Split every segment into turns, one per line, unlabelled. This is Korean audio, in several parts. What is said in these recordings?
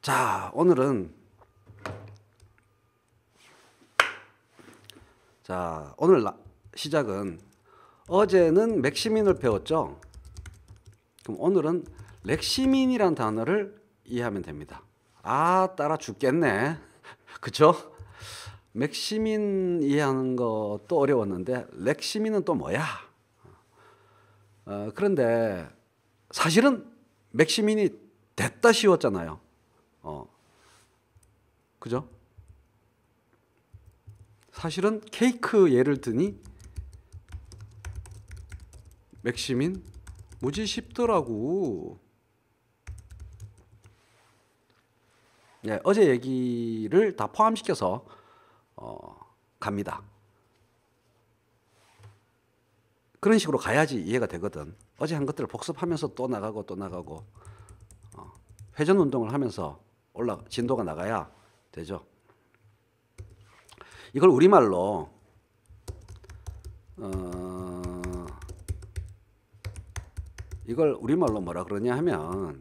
자, 오늘 시작은 어제는 맥시민을 배웠죠. 그럼 오늘은 렉시민이란 단어를 이해하면 됩니다. 따라 죽겠네. 그쵸? 맥시민 이해하는 것도 어려웠는데 렉시민은 또 뭐야? 그런데 사실은 맥시민이 됐다 쉬웠잖아요. 그죠? 사실은 케이크 예를 드니 맥시민 무지 쉽더라고. 네, 어제 얘기를 다 포함시켜서 갑니다. 그런 식으로 가야지 이해가 되거든. 어제 한 것들을 복습하면서 또 나가고 회전 운동을 하면서 진도가 나가야 되죠. 이걸 우리말로 뭐라 그러냐 하면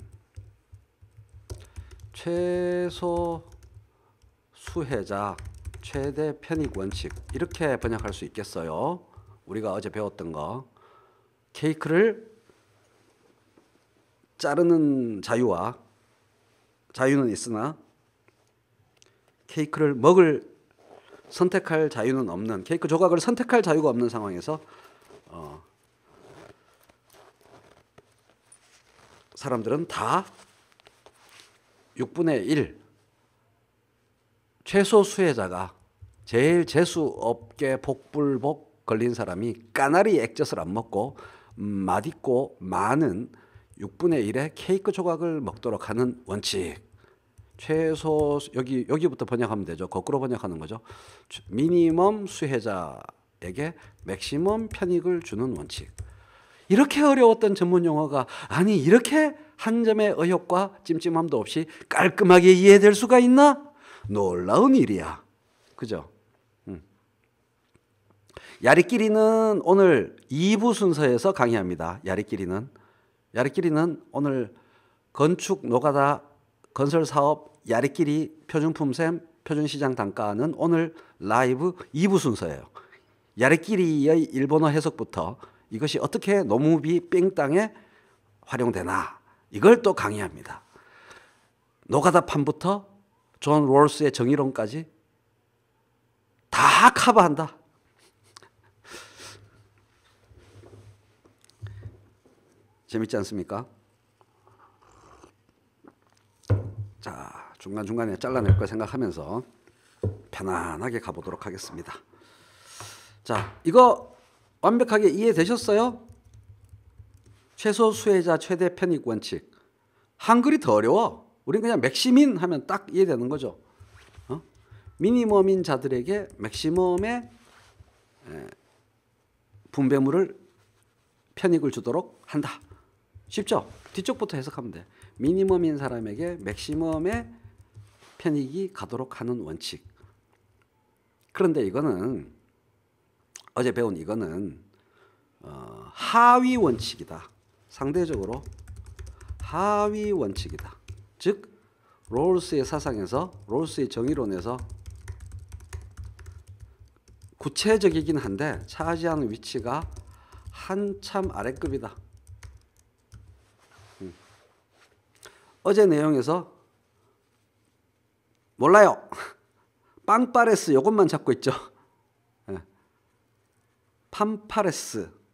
최소 수혜자 최대 편익 원칙 이렇게 번역할 수 있겠어요. 우리가 어제 배웠던 거 케이크를 자르는 자유는 있으나 케이크를 선택할 자유는 없는, 케이크 조각을 선택할 자유가 없는 상황에서 사람들은 다 6분의 1 최소 수혜자가 제일 재수 없게 복불복 걸린 사람이 까나리 액젓을 안 먹고 맛있고 많은 6분의 1의 케이크 조각을 먹도록 하는 원칙. 최소 여기부터 번역하면 되죠. 거꾸로 번역하는 거죠. 미니멈 수혜자에게 맥시멈 편익을 주는 원칙. 이렇게 어려웠던 전문 용어가 이렇게 한 점의 의혹과 찜찜함도 없이 깔끔하게 이해될 수가 있나? 놀라운 일이야. 그죠? 야리끼리는 오늘 2부 순서에서 강의합니다. 야리끼리는 오늘 건축 노가다 건설사업 야리끼리 표준품셈 표준시장 단가는 오늘 라이브 2부 순서예요. 야리끼리의 일본어 해석부터 이것이 어떻게 노무비 뺑땅에 활용되나 이걸 또 강의합니다. 노가다판부터 존 롤스의 정의론까지 다 커버한다. 재밌지 않습니까? 자, 중간중간에 잘라낼 거 생각하면서 편안하게 가보도록 하겠습니다. 자, 이거 완벽하게 이해되셨어요? 최소 수혜자 최대 편익 원칙. 한글이 더 어려워. 우린 그냥 맥시민 하면 딱 이해되는 거죠. 미니멈인 자들에게 맥시멈의 분배물을 편익을 주도록 한다. 쉽죠? 뒤쪽부터 해석하면 돼. 미니멈인 사람에게 맥시멈의 편익이 가도록 하는 원칙. 그런데 이거는 어제 배운 이거는 하위 원칙이다. 상대적으로 하위 원칙이다. 즉 롤스의 사상에서, 롤스의 정의론에서 구체적이긴 한데 차지하는 위치가 한참 아래급이다. 어제 내용에서 몰라요. 빵파레스 요것만 잡고 있죠.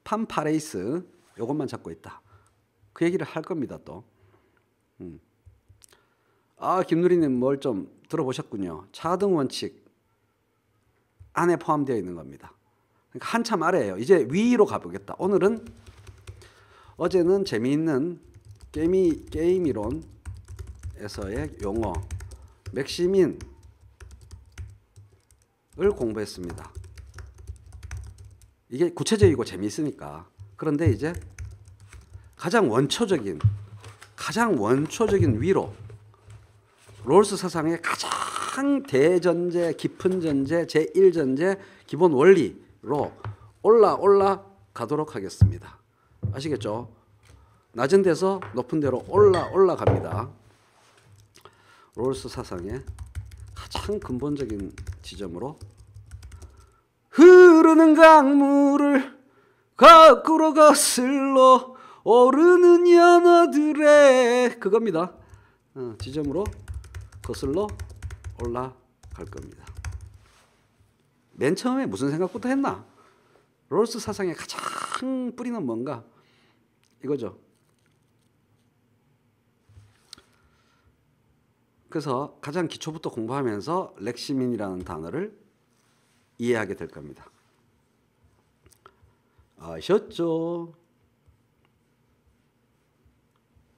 팜파레이스 요것만 잡고 있다. 그 얘기를 할 겁니다. 또 김누리님 뭘 좀 들어보셨군요. 차등 원칙 안에 포함되어 있는 겁니다. 그러니까 한참 아래예요. 이제 위로 가보겠다. 오늘은 어제는 재미있는 게임이론에서의 용어 맥시민을 공부했습니다. 이게 구체적이고 재미있으니까. 그런데 이제 가장 원초적인 위로 롤스 사상의 가장 대전제, 깊은 전제, 제1전제 기본 원리로 올라가도록 하겠습니다. 아시겠죠? 낮은 데서 높은 데로 올라갑니다. 롤스 사상의 가장 근본적인 지점으로 흐르는 강물을 거꾸로 거슬러 오르는 연어들의 그겁니다. 지점으로 거슬러 올라갈 겁니다. 맨 처음에 무슨 생각부터 했나? 롤스 사상의 가장 뿌리는 뭔가? 이거죠. 그래서 가장 기초부터 공부하면서 렉시민이라는 단어를 이해하게 될 겁니다. 아셨죠?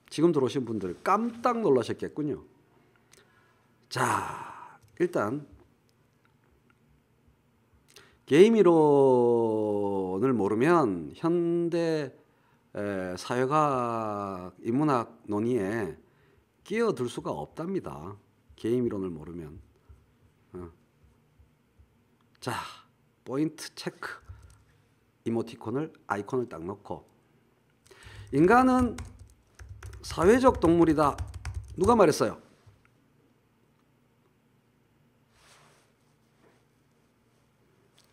지금 들어오신 분들 깜짝 놀라셨겠군요. 자, 일단 게임 이론을 모르면 현대 사회과학, 인문학 논의에 끼어들 수가 없답니다. 게임 이론을 모르면. 자, 포인트 체크. 이모티콘을, 아이콘을 딱 넣고. 인간은 사회적 동물이다. 누가 말했어요?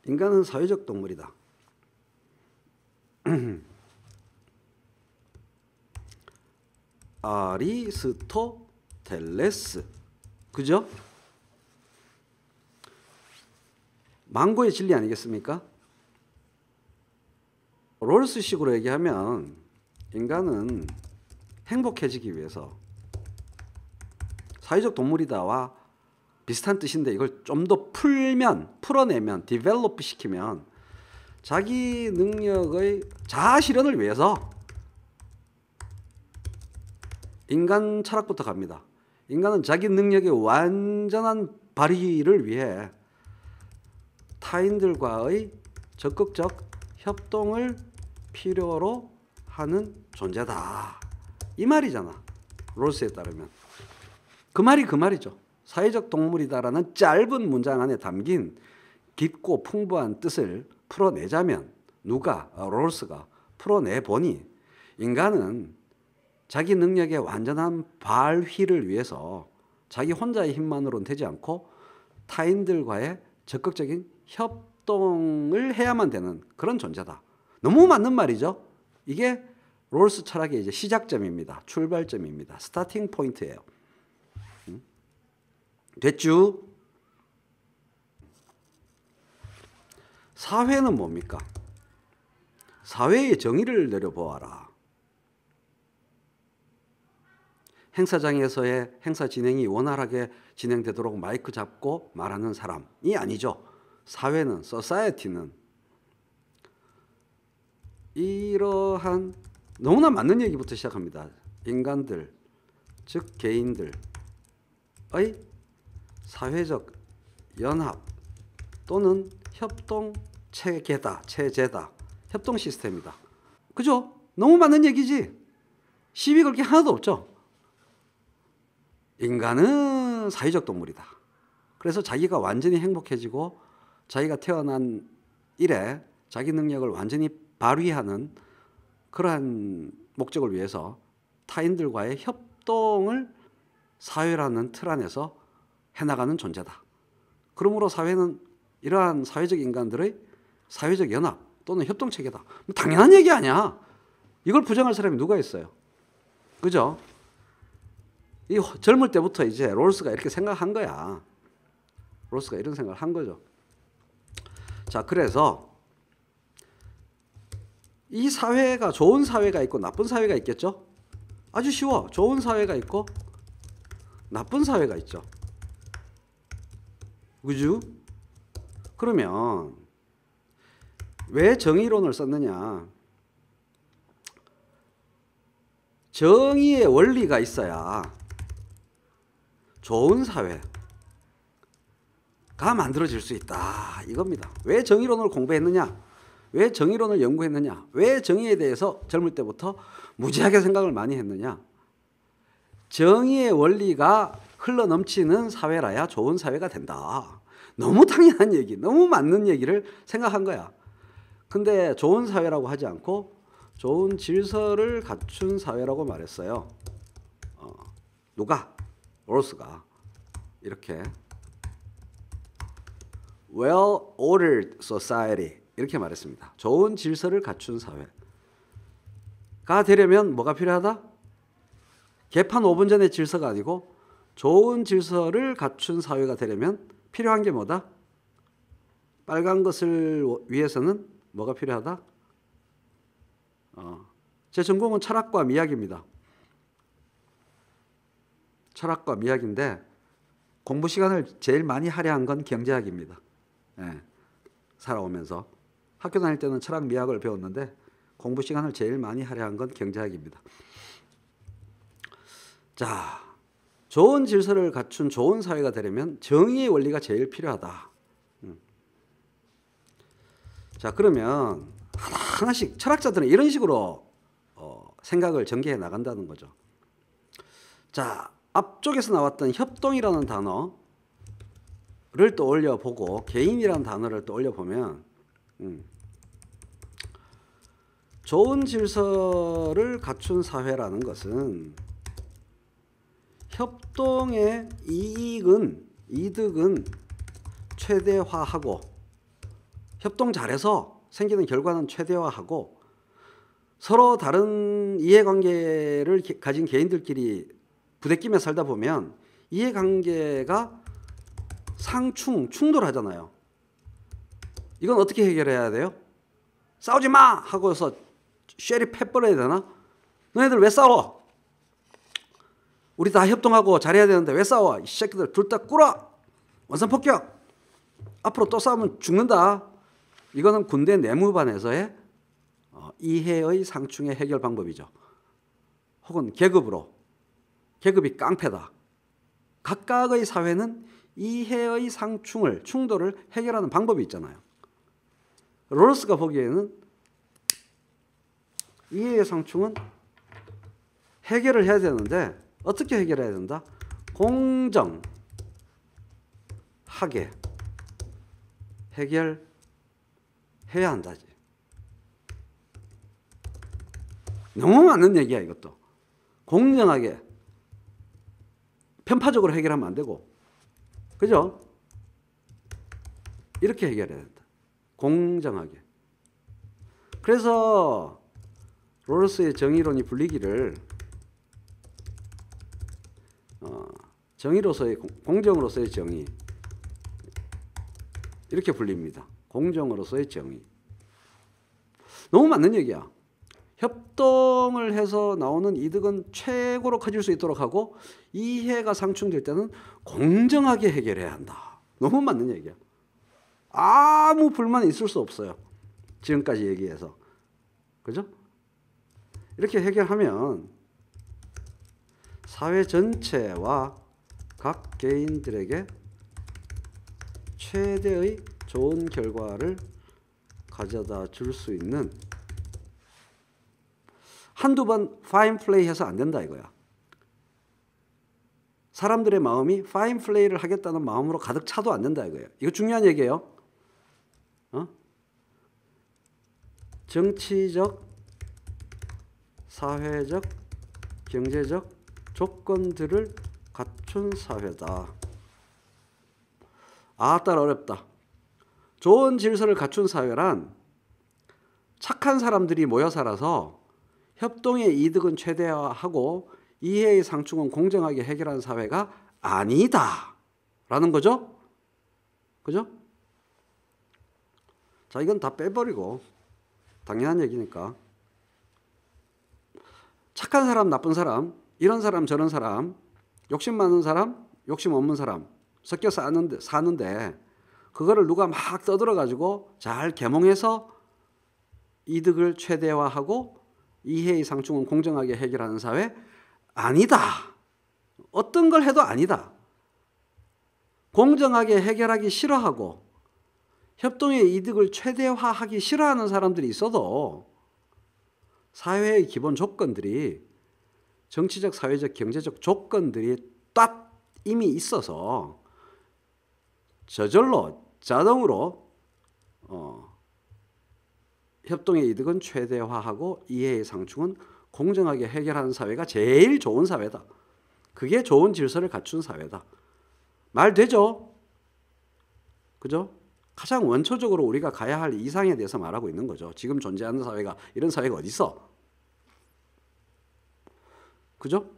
인간은 사회적 동물이다. 아리스토텔레스. 그죠? 망고의 진리 아니겠습니까? 롤스식으로 얘기하면 인간은 행복해지기 위해서 사회적 동물이다와 비슷한 뜻인데 이걸 좀 더 풀어내면, 디벨롭 시키면 자기 능력의 자아 실현을 위해서 인간 철학부터 갑니다. 인간은 자기 능력의 완전한 발휘를 위해 타인들과의 적극적 협동을 필요로 하는 존재다. 이 말이잖아. 롤스에 따르면. 그 말이죠. 사회적 동물이다라는 짧은 문장 안에 담긴 깊고 풍부한 뜻을 풀어내자면 롤스가 풀어내보니 인간은 자기 능력의 완전한 발휘를 위해서 자기 혼자의 힘만으로는 되지 않고 타인들과의 적극적인 협동을 해야만 되는 그런 존재다. 너무 맞는 말이죠. 이게 롤스 철학의 이제 시작점입니다. 출발점입니다. 스타팅 포인트예요. 됐죠? 사회는 뭡니까? 사회의 정의를 내려보아라. 행사장에서의 행사 진행이 원활하게 진행되도록 마이크 잡고 말하는 사람이 아니죠. 사회는, society는 이러한 너무나 맞는 얘기부터 시작합니다. 인간들, 즉 개인들의 사회적 연합 또는 협동 체제다. 협동 시스템이다. 그죠? 너무 맞는 얘기지? 시비 걸 게 하나도 없죠? 인간은 사회적 동물이다. 그래서 자기가 완전히 행복해지고 자기가 태어난 이래 자기 능력을 완전히 발휘하는 그러한 목적을 위해서 타인들과의 협동을 사회라는 틀 안에서 해나가는 존재다. 그러므로 사회는 이러한 사회적 인간들의 사회적 연합 또는 협동체계다. 당연한 얘기 아니야. 이걸 부정할 사람이 누가 있어요? 그죠? 이 젊을 때부터 이제 롤스가 이렇게 생각한 거야. 롤스가 이런 생각을 한 거죠. 자, 그래서 이 사회가 좋은 사회가 있고 나쁜 사회가 있겠죠? 아주 쉬워. 좋은 사회가 있고 나쁜 사회가 있죠. 그죠? 그러면 왜 정의론을 썼느냐? 정의의 원리가 있어야 좋은 사회가 만들어질 수 있다. 이겁니다. 왜 정의론을 공부했느냐? 왜 정의론을 연구했느냐? 왜 정의에 대해서 젊을 때부터 무지하게 생각을 많이 했느냐? 정의의 원리가 흘러넘치는 사회라야 좋은 사회가 된다. 너무 당연한 얘기, 너무 맞는 얘기를 생각한 거야. 근데 좋은 사회라고 하지 않고 좋은 질서를 갖춘 사회라고 말했어요. 누가? 롤스가. 이렇게 well-ordered society 이렇게 말했습니다. 좋은 질서를 갖춘 사회가 되려면 뭐가 필요하다? 개판 5분 전의 질서가 아니고 좋은 질서를 갖춘 사회가 되려면 필요한 게 뭐다? 빨간 것을 위해서는 뭐가 필요하다? 제 전공은 철학과 미학입니다. 철학과 미학인데 공부 시간을 제일 많이 할애한 건 경제학입니다. 예, 살아오면서 학교 다닐 때는 철학 미학을 배웠는데 공부 시간을 제일 많이 할애한 건 경제학입니다. 자, 좋은 질서를 갖춘 좋은 사회가 되려면 정의의 원리가 제일 필요하다. 자, 그러면 하나씩 철학자들은 이런 식으로 생각을 전개해 나간다는 거죠. 자, 앞쪽에서 나왔던 협동이라는 단어를 떠올려 보고 개인이라는 단어를 떠올려 보면 좋은 질서를 갖춘 사회라는 것은 협동의 이득은 최대화하고 협동 잘해서 생기는 결과는 최대화하고 서로 다른 이해관계를 가진 개인들끼리 부대끼며 살다 보면 이해관계가 충돌하잖아요. 이건 어떻게 해결해야 돼요? 싸우지 마! 하고서 쉐리 패버려야 되나? 너희들 왜 싸워? 우리 다 협동하고 잘해야 되는데 왜 싸워? 이 새끼들 둘 다 꿇어! 원산폭격! 앞으로 또 싸우면 죽는다. 이거는 군대 내무반에서의 이해의 상충의 해결 방법이죠. 혹은 계급이 깡패다. 각각의 사회는 이해의 충돌을 해결하는 방법이 있잖아요. 롤스가 보기에는 이해의 상충은 해결을 해야 되는데 어떻게 해결해야 된다? 공정하게 해결해야 한다지. 너무 맞는 얘기야 이것도. 공정하게 편파적으로 해결하면 안 되고, 그죠? 이렇게 해결해야 된다. 공정하게. 그래서 롤스의 정의론이 불리기를 정의로서의 공정으로서의 정의 이렇게 불립니다. 공정으로서의 정의. 너무 맞는 얘기야. 협동을 해서 나오는 이득은 최고로 커질 수 있도록 하고 이해가 상충될 때는 공정하게 해결해야 한다. 너무 맞는 얘기야. 아무 불만이 있을 수 없어요. 지금까지 얘기해서. 그죠? 이렇게 해결하면 사회 전체와 각 개인들에게 최대의 좋은 결과를 가져다 줄 수 있는, 한두 번 파인 플레이 해서 안 된다 이거야. 사람들의 마음이 파인 플레이를 하겠다는 마음으로 가득 차도 안 된다 이거예요. 이거 중요한 얘기예요. 정치적, 사회적, 경제적 조건들을 갖춘 사회다. 아따 어렵다. 좋은 질서를 갖춘 사회란 착한 사람들이 모여 살아서 협동의 이득은 최대화하고 이해의 상충은 공정하게 해결하는 사회가 아니다 라는 거죠. 그죠? 자, 이건 다 빼버리고 당연한 얘기니까 착한 사람, 나쁜 사람, 이런 사람, 저런 사람, 욕심 많은 사람, 욕심 없는 사람 섞여 사는데 그거를 누가 막 떠들어가지고 잘 계몽해서 이득을 최대화하고 이해의 상충은 공정하게 해결하는 사회 아니다. 어떤 걸 해도 아니다. 공정하게 해결하기 싫어하고 협동의 이득을 최대화하기 싫어하는 사람들이 있어도 사회의 기본 조건들이 정치적, 사회적, 경제적 조건들이 딱 이미 있어서 저절로 자동으로 협동의 이득은 최대화하고 이해의 상충은 공정하게 해결하는 사회가 제일 좋은 사회다. 그게 좋은 질서를 갖춘 사회다. 말 되죠? 그죠? 가장 원초적으로 우리가 가야 할 이상에 대해서 말하고 있는 거죠. 지금 존재하는 사회가 이런 사회가 어디 있어? 그죠?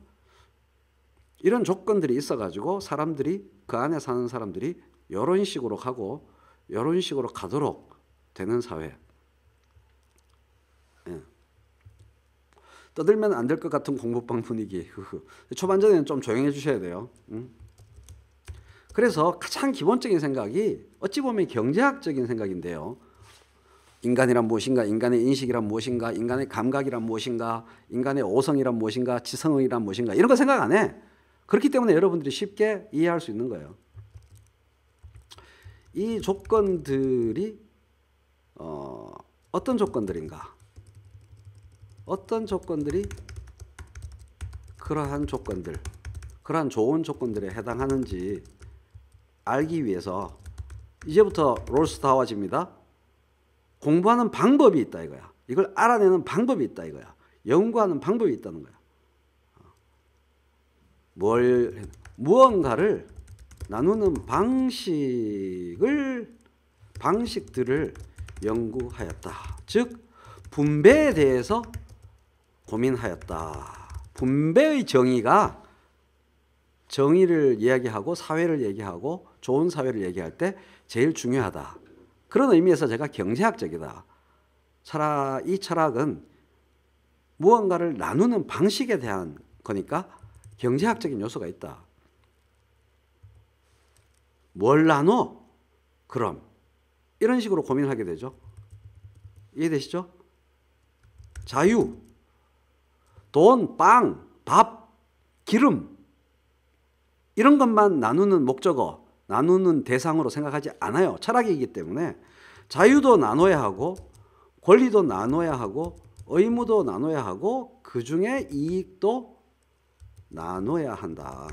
이런 조건들이 있어가지고 사람들이 그 안에 사는 사람들이 이런 식으로 가고 이런 식으로 가도록 되는 사회. 예. 떠들면 안 될 것 같은 공부방 분위기. 초반전에는 좀 조용해 주셔야 돼요. 그래서 가장 기본적인 생각이 어찌 보면 경제학적인 생각인데요. 인간이란 무엇인가, 인간의 인식이란 무엇인가, 인간의 감각이란 무엇인가, 인간의 오성이란 무엇인가, 지성이란 무엇인가 이런 거 생각 안 해. 그렇기 때문에 여러분들이 쉽게 이해할 수 있는 거예요. 이 조건들이 어떤 조건들인가? 어떤 조건들이 그러한 조건들, 그러한 좋은 조건들에 해당하는지 알기 위해서 이제부터 롤스 다워집니다. 공부하는 방법이 있다 이거야. 이걸 알아내는 방법이 있다 이거야. 연구하는 방법이 있다는 거야. 무언가를 나누는 방식들을 연구하였다. 즉 분배에 대해서 고민하였다. 분배의 정의를 이야기하고 사회를 얘기하고 좋은 사회를 얘기할 때 제일 중요하다. 그런 의미에서 제가 경제학적이다. 이 철학은 무언가를 나누는 방식에 대한 거니까 경제학적인 요소가 있다. 뭘 나눠? 그럼 이런 식으로 고민하게 되죠. 이해되시죠? 자유, 돈, 빵, 밥, 기름 이런 것만 나누는 목적어, 나누는 대상으로 생각하지 않아요. 철학이기 때문에 자유도 나눠야 하고 권리도 나눠야 하고 의무도 나눠야 하고 그 중에 이익도 나눠야 한다.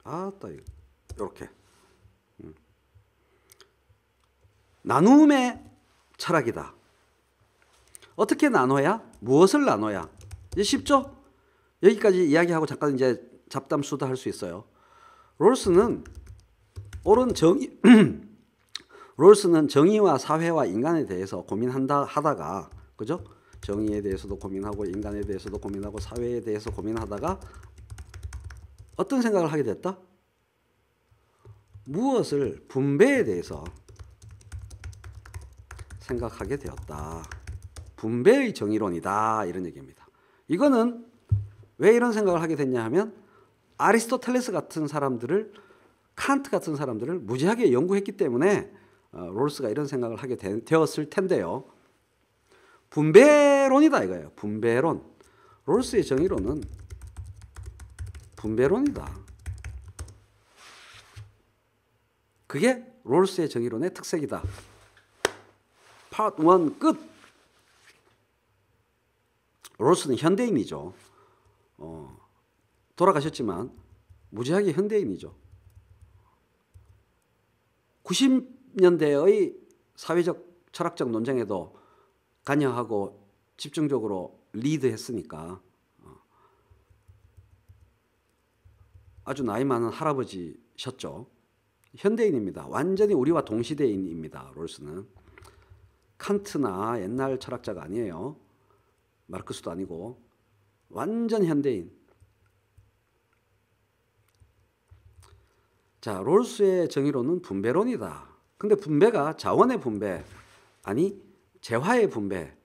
아따 이렇게 나눔의 철학이다. 어떻게 나눠야? 무엇을 나눠야? 이제 쉽죠? 여기까지 이야기하고 잠깐 이제 잡담 수다 할 수 있어요. 롤스는 정의와 사회와 인간에 대해서 하다가 그죠? 정의에 대해서도 고민하고 인간에 대해서도 고민하고 사회에 대해서 고민하다가 어떤 생각을 하게 됐다? 무엇을 분배에 대해서 생각하게 되었다. 분배의 정의론이다. 이런 얘기입니다. 이거는 왜 이런 생각을 하게 됐냐 하면 아리스토텔레스 같은 사람들을 칸트 같은 사람들을 무지하게 연구했기 때문에 롤스가 이런 생각을 하게 되었을 텐데요. 분배론이다 이거예요. 분배론. 롤스의 정의론은 분배론이다. 그게 롤스의 정의론의 특색이다. 파트 1 끝. 롤스는 현대인이죠. 돌아가셨지만 무지하게 현대인이죠. 90년대의 사회적 철학적 논쟁에도 관여하고 집중적으로 리드했으니까 아주 나이 많은 할아버지셨죠. 현대인입니다. 완전히 우리와 동시대인입니다. 롤스는. 칸트나 옛날 철학자가 아니에요. 마르크스도 아니고 완전 현대인. 자, 롤스의 정의론은 분배론이다. 근데 분배가 자원의 분배, 아니 재화의 분배가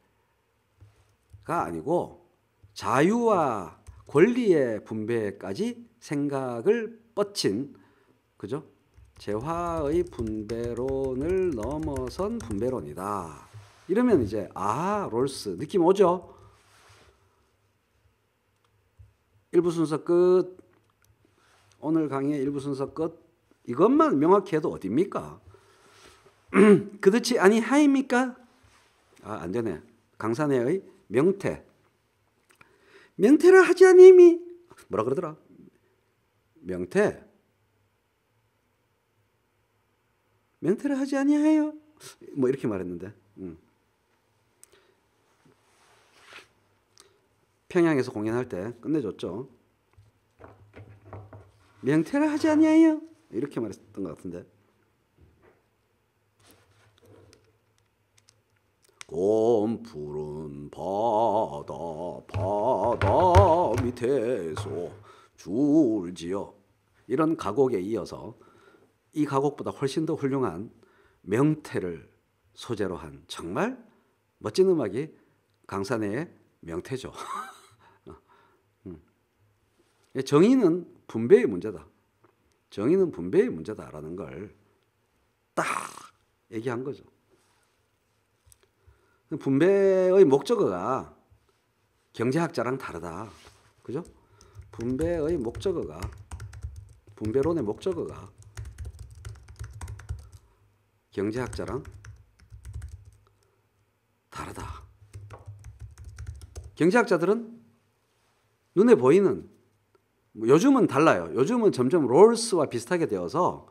아니고 자유와 권리의 분배까지 생각을 뻗친, 그죠? 재화의 분배론을 넘어선 분배론이다. 이러면 이제 롤스 느낌 오죠? 1부 순서 끝. 오늘 강의의 1부 순서 끝. 이것만 명확히 해도 어딥니까? 그렇지 아니하입니까? 안 되네. 강산해의 명태. 명태를 하지 아니미. 뭐라 그러더라? 명태를 하지 아니하여. 뭐 이렇게 말했는데. 평양에서 공연할 때 끝내줬죠. 명태를 하지 아니하여 이렇게 말했던 것 같은데. 곰 푸른 바다 밑에서 줄지어, 이런 가곡에 이어서 이 가곡보다 훨씬 더 훌륭한 명태를 소재로 한 정말 멋진 음악이 강산의 명태죠. 정의는 분배의 문제다. 정의는 분배의 문제다라는 걸 딱 얘기한 거죠. 분배의 목적어가 경제학자랑 다르다. 그죠? 분배의 목적어가, 분배론의 목적어가 경제학자랑 다르다. 경제학자들은 눈에 보이는, 요즘은 달라요. 요즘은 점점 롤스와 비슷하게 되어서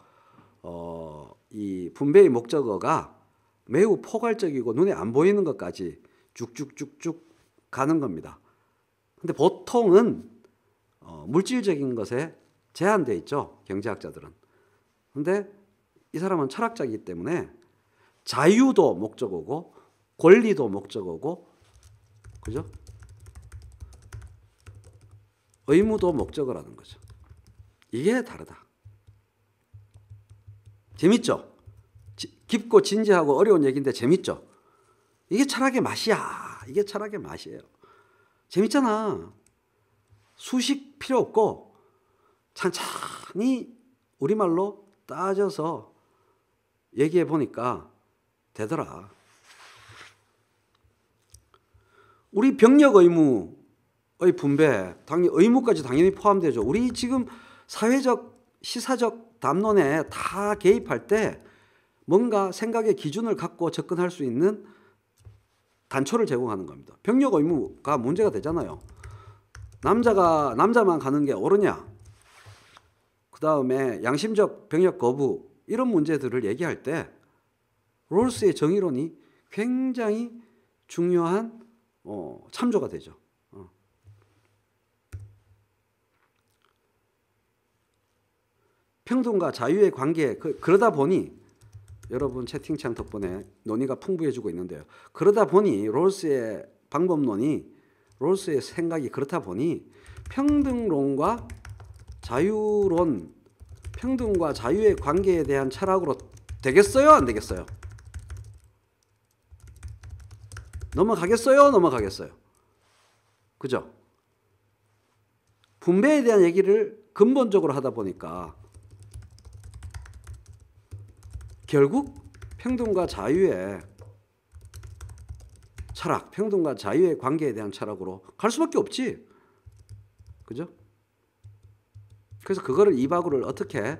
이 분배의 목적어가 매우 포괄적이고 눈에 안 보이는 것까지 쭉쭉쭉쭉 가는 겁니다. 근데 보통은 물질적인 것에 제한되어 있죠, 경제학자들은. 근데 이 사람은 철학자이기 때문에 자유도 목적어고 권리도 목적어고, 그죠? 의무도 목적어라는 거죠. 이게 다르다. 재밌죠? 깊고 진지하고 어려운 얘기인데 재밌죠? 이게 철학의 맛이야. 이게 철학의 맛이에요. 재밌잖아. 수식 필요 없고 천천히 우리말로 따져서 얘기해 보니까 되더라. 우리 병력 의무의 분배, 당연히 의무까지 당연히 포함되죠. 우리 지금 사회적, 시사적 담론에 다 개입할 때 뭔가 생각의 기준을 갖고 접근할 수 있는 단초를 제공하는 겁니다. 병력 의무가 문제가 되잖아요. 남자만 가는 게 옳으냐? 그 다음에 양심적 병력 거부, 이런 문제들을 얘기할 때 롤스의 정의론이 굉장히 중요한 참조가 되죠. 평등과 자유의 관계, 그러다 보니 여러분 채팅창 덕분에 논의가 풍부해지고 있는데요. 그러다 보니 롤스의 방법론이, 롤스의 생각이 그렇다 보니 평등론과 자유론, 평등과 자유의 관계에 대한 철학으로 되겠어요? 안 되겠어요? 넘어가겠어요? 넘어가겠어요? 그죠? 분배에 대한 얘기를 근본적으로 하다 보니까 결국 평등과 자유의 철학, 평등과 자유의 관계에 대한 철학으로 갈 수밖에 없지. 그죠? 그래서 그거를 이바구를 어떻게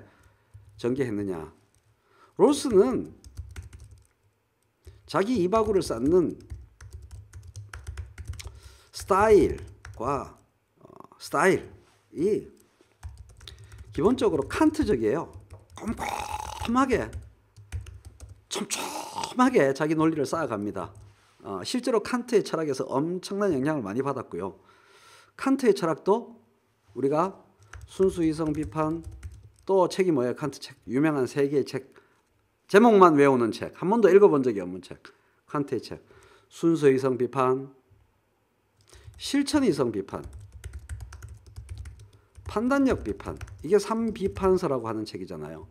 전개했느냐. 롤스는 자기 이바구를 쌓는 스타일이 기본적으로 칸트적이에요. 촘촘하게 자기 논리를 쌓아갑니다. 실제로 칸트의 철학에서 엄청난 영향을 많이 받았고요. 칸트의 철학도 우리가 순수이성 비판, 또 책이 뭐예요? 칸트 책, 유명한 3개의 책, 제목만 외우는 책, 한 번도 읽어본 적이 없는 책, 칸트의 책. 순수이성 비판, 실천이성 비판, 판단력 비판, 이게 3비판서라고 하는 책이잖아요.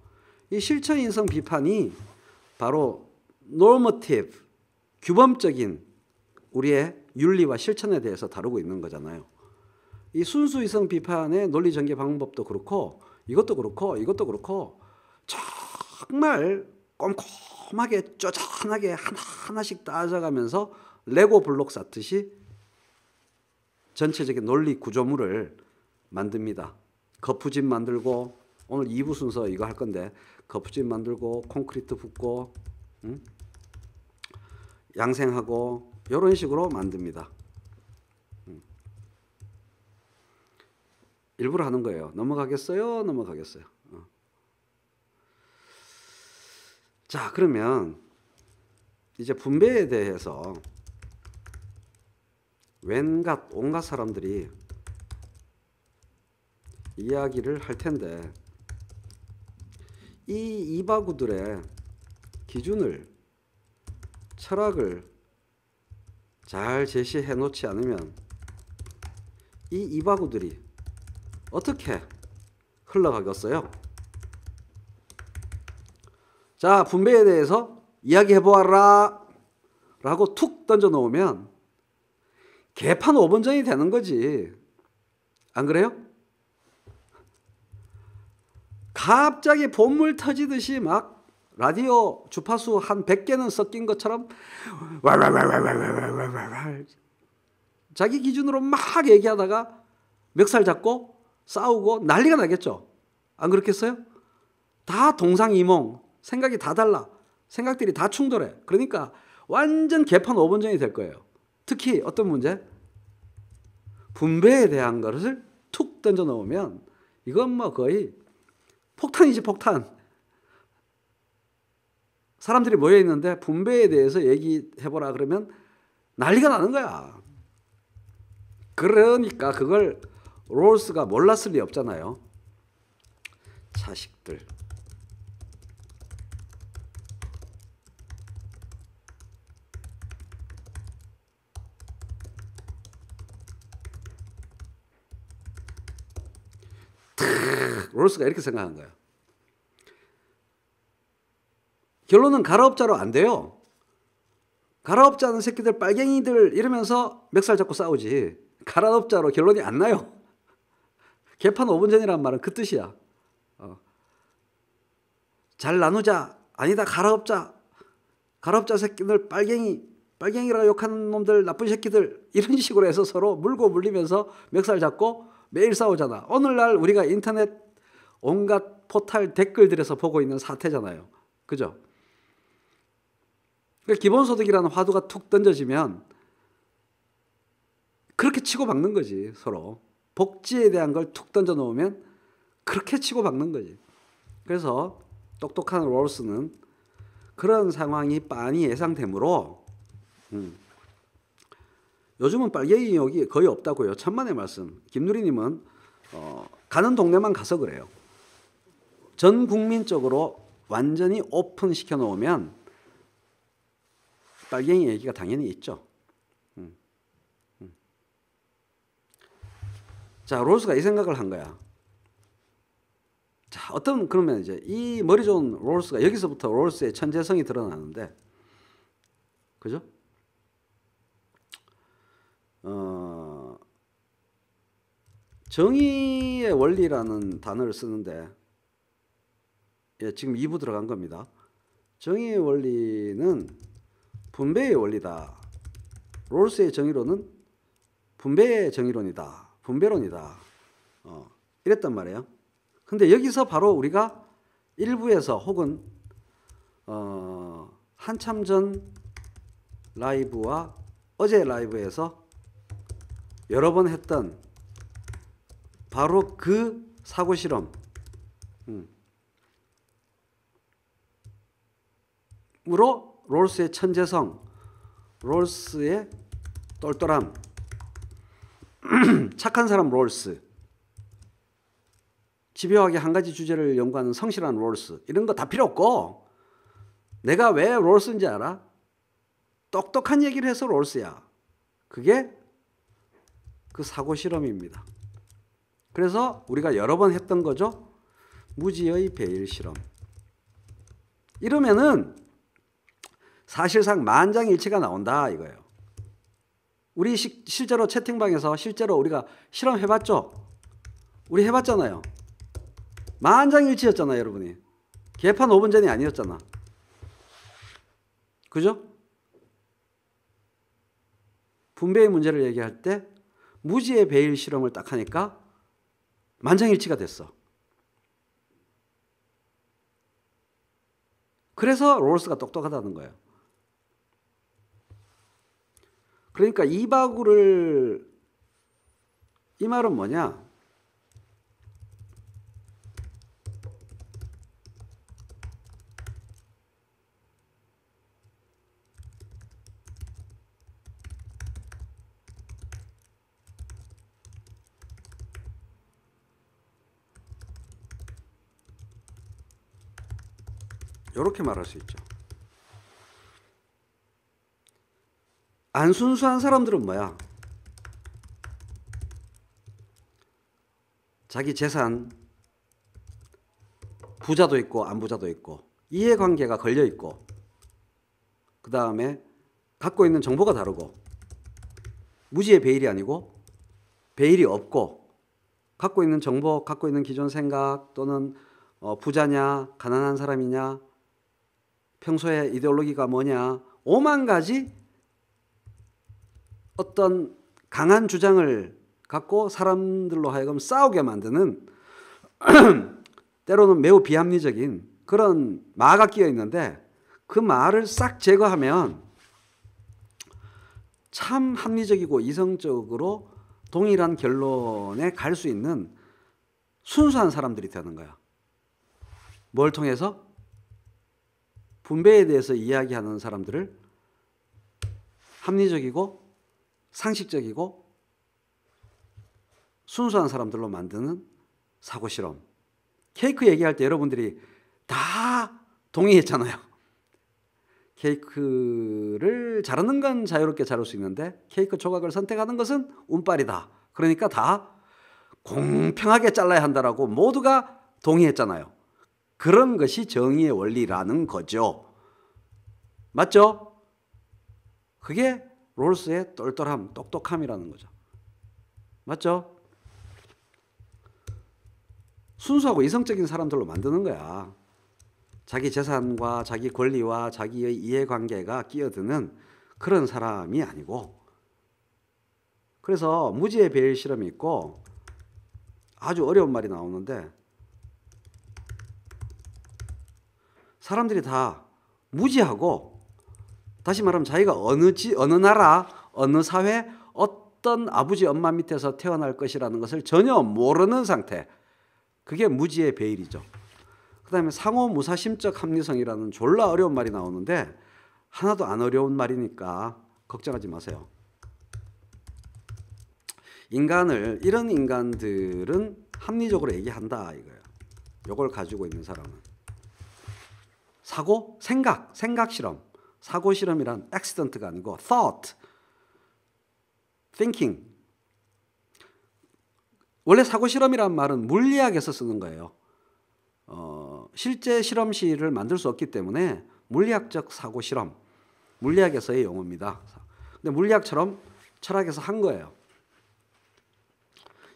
이 실천이성 비판이 바로 normative, 규범적인 우리의 윤리와 실천에 대해서 다루고 있는 거잖아요. 이 순수이성 비판의 논리 전개 방법도 그렇고 이것도 그렇고 정말 꼼꼼하게 쪼잔하게 하나하나씩 따져가면서 레고 블록 쌓듯이 전체적인 논리 구조물을 만듭니다. 거푸집 만들고, 오늘 2부 순서 이거 할 건데 거푸집 만들고 콘크리트 붓고 양생하고 이런 식으로 만듭니다. 일부러 하는 거예요. 넘어가겠어요? 넘어가겠어요. 자, 그러면 이제 분배에 대해서 온갖 사람들이 이야기를 할 텐데 이 이바구들의 기준을, 철학을 잘 제시해 놓지 않으면 이 이바구들이 어떻게 흘러가겠어요? 자, 분배에 대해서 이야기해 보아라 라고 툭 던져 놓으면 개판 5분 전이 되는 거지. 안 그래요? 갑자기 본물 터지듯이 막 라디오 주파수 한 100개는 섞인 것처럼 자기 기준으로 막 얘기하다가 멱살 잡고 싸우고 난리가 나겠죠. 안 그렇겠어요? 다 동상이몽, 생각이 다 달라. 생각들이 다 충돌해. 그러니까 완전 개판 5분 전이 될 거예요. 특히 어떤 문제? 분배에 대한 것을 툭 던져 놓으면 이건 뭐 거의 폭탄이지, 폭탄. 사람들이 모여 있는데 분배에 대해서 얘기해보라 그러면 난리가 나는 거야. 그러니까 그걸 롤스가 몰랐을 리 없잖아요. 자식들. 롤스가 이렇게 생각한 거예요. 결론은 가라업자로 안 돼요. 가라업자 하는 새끼들, 빨갱이들 이러면서 멱살 잡고 싸우지. 가라업자로 결론이 안 나요. 개판 5분 전이란 말은 그 뜻이야. 잘 나누자. 아니다, 가라업자. 가라업자 새끼들, 빨갱이라고 욕하는 놈들, 나쁜 새끼들 이런 식으로 해서 서로 물고 물리면서 멱살 잡고 매일 싸우잖아. 오늘날 우리가 인터넷 온갖 포탈 댓글들에서 보고 있는 사태잖아요. 그죠? 그러니까 기본소득이라는 화두가 툭 던져지면 그렇게 치고박는 거지. 서로 복지에 대한 걸 툭 던져 놓으면 그렇게 치고박는 거지. 그래서 똑똑한 롤스는 그런 상황이 빤히 예상되므로 요즘은 빨갱이 욕이 거의 없다고요. 천만의 말씀. 김누리님은 가는 동네만 가서 그래요. 전 국민적으로 완전히 오픈 시켜놓으면 빨갱이 얘기가 당연히 있죠. 자, 롤스가 이 생각을 한 거야. 자, 그러면 이제 이 머리 좋은 롤스가 여기서부터 롤스의 천재성이 드러나는데, 그죠? 정의의 원리라는 단어를 쓰는데, 예, 지금 2부 들어간 겁니다. 정의의 원리는 분배의 원리다. 롤스의 정의론은 분배의 정의론이다. 분배론이다. 이랬단 말이에요. 근데 여기서 바로 우리가 일부에서 혹은 한참 전 라이브와 어제 라이브에서 여러 번 했던 바로 그 사고 실험 으로 롤스의 천재성, 롤스의 똘똘함, 착한 사람 롤스, 집요하게 한 가지 주제를 연구하는 성실한 롤스, 이런 거 다 필요 없고 내가 왜 롤스인지 알아? 똑똑한 얘기를 해서 롤스야. 그게 그 사고 실험입니다. 그래서 우리가 여러 번 했던 거죠. 무지의 배일 실험. 이러면은 사실상 만장일치가 나온다 이거예요. 우리 실제로 채팅방에서 실제로 우리가 실험해봤죠? 우리 해봤잖아요. 만장일치였잖아요, 여러분이. 개판 5분 전이 아니었잖아. 그죠? 분배의 문제를 얘기할 때 무지의 배일 실험을 딱 하니까 만장일치가 됐어. 그래서 롤스가 똑똑하다는 거예요. 그러니까 이 말은 뭐냐? 이렇게 말할 수 있죠. 안 순수한 사람들은 뭐야? 자기 재산, 부자도 있고 안 부자도 있고 이해관계가 걸려 있고 그 다음에 갖고 있는 정보가 다르고 무지의 베일이 아니고 베일이 없고 갖고 있는 정보, 갖고 있는 기존 생각 또는 부자냐 가난한 사람이냐 평소에 이데올로기가 뭐냐 5만 가지 어떤 강한 주장을 갖고 사람들로 하여금 싸우게 만드는 때로는 매우 비합리적인 그런 마가 끼어 있는데 그 마를 싹 제거하면 참 합리적이고 이성적으로 동일한 결론에 갈 수 있는 순수한 사람들이 되는 거야. 뭘 통해서? 분배에 대해서 이야기하는 사람들을 합리적이고 상식적이고 순수한 사람들로 만드는 사고실험. 케이크 얘기할 때 여러분들이 다 동의했잖아요. 케이크를 자르는 건 자유롭게 자를 수 있는데 케이크 조각을 선택하는 것은 운빨이다. 그러니까 다 공평하게 잘라야 한다라고 모두가 동의했잖아요. 그런 것이 정의의 원리라는 거죠. 맞죠? 그게 롤스의 똘똘함, 똑똑함이라는 거죠. 맞죠? 순수하고 이성적인 사람들로 만드는 거야. 자기 재산과 자기 권리와 자기의 이해관계가 끼어드는 그런 사람이 아니고. 그래서 무지의 베일 실험이 있고 아주 어려운 말이 나오는데 사람들이 다 무지하고 다시 말하면 자기가 어느 나라, 어느 사회, 어떤 아버지 엄마 밑에서 태어날 것이라는 것을 전혀 모르는 상태. 그게 무지의 베일이죠. 그 다음에 상호무사심적 합리성이라는 졸라 어려운 말이 나오는데 하나도 안 어려운 말이니까 걱정하지 마세요. 이런 인간들은 합리적으로 얘기한다 이거예요. 이걸 가지고 있는 사람은. 사고, 생각 실험. 사고 실험이란 accident가 아니고 thought, thinking. 원래 사고 실험이란 말은 물리학에서 쓰는 거예요. 실제 실험실을 만들 수 없기 때문에 물리학적 사고 실험, 물리학에서의 용어입니다. 근데 물리학처럼 철학에서 한 거예요.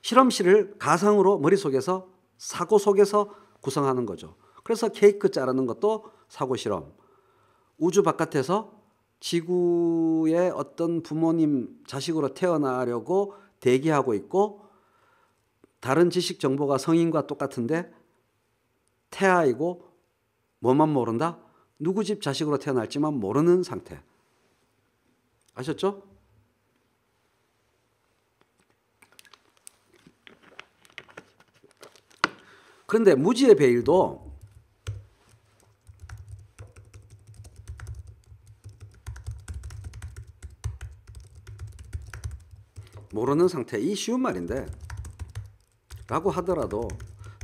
실험실을 가상으로 머릿속에서 사고 속에서 구성하는 거죠. 그래서 케이크 자르는 것도 사고 실험. 우주 바깥에서 지구의 어떤 부모님 자식으로 태어나려고 대기하고 있고 다른 지식 정보가 성인과 똑같은데 태아이고 뭐만 모른다? 누구 집 자식으로 태어날지만 모르는 상태. 아셨죠? 그런데 무지의 베일도 모르는 상태. 이 쉬운 말인데 라고 하더라도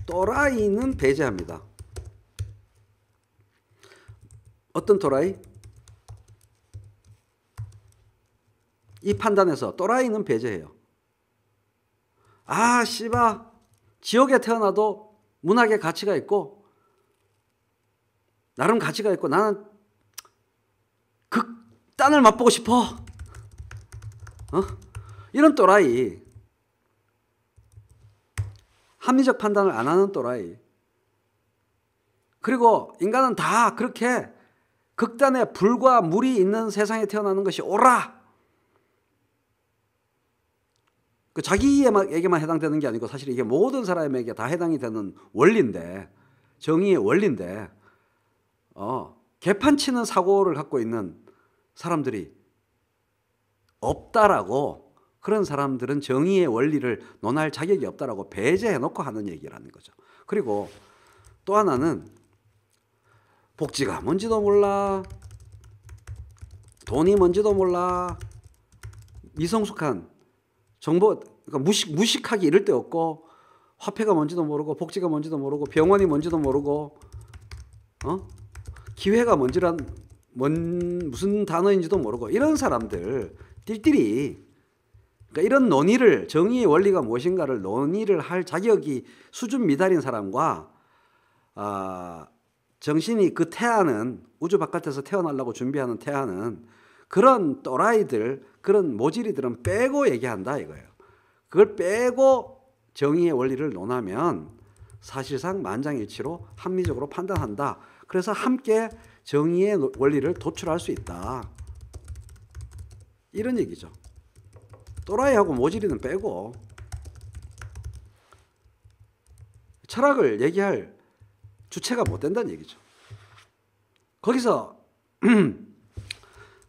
또라이는 배제합니다. 어떤 또라이? 이 판단에서 또라이는 배제해요. 아, 씨바, 지옥에 태어나도 문학의 가치가 있고 나름 가치가 있고 나는 극단을 맛보고 싶어. 이런 또라이. 합리적 판단을 안 하는 또라이. 그리고 인간은 다 그렇게 극단의 불과 물이 있는 세상에 태어나는 것이 옳아. 그 자기에게만 해당되는 게 아니고 사실 이게 모든 사람에게 다 해당이 되는 원리인데, 정의의 원리인데, 개판치는 사고를 갖고 있는 사람들이 없다라고, 그런 사람들은 정의의 원리를 논할 자격이 없다라고 배제해놓고 하는 얘기라는 거죠. 그리고 또 하나는 복지가 뭔지도 몰라, 돈이 뭔지도 몰라, 미성숙한 정보, 그러니까 무식하기 이를 데 없고, 화폐가 뭔지도 모르고 복지가 뭔지도 모르고 병원이 뭔지도 모르고 기회가 무슨 단어인지도 모르고 이런 사람들 띨띨이 그러니까 이런 논의를 정의의 원리가 무엇인가를 논의를 할 자격이 수준 미달인 사람과 정신이 그 태아는 우주 바깥에서 태어나려고 준비하는 태아는 그런 또라이들 그런 모질이들은 빼고 얘기한다 이거예요. 그걸 빼고 정의의 원리를 논하면 사실상 만장일치로 합리적으로 판단한다. 그래서 함께 정의의 원리를 도출할 수 있다. 이런 얘기죠. 또라이하고 모질이는 빼고 철학을 얘기할 주체가 못 된다는 얘기죠. 거기서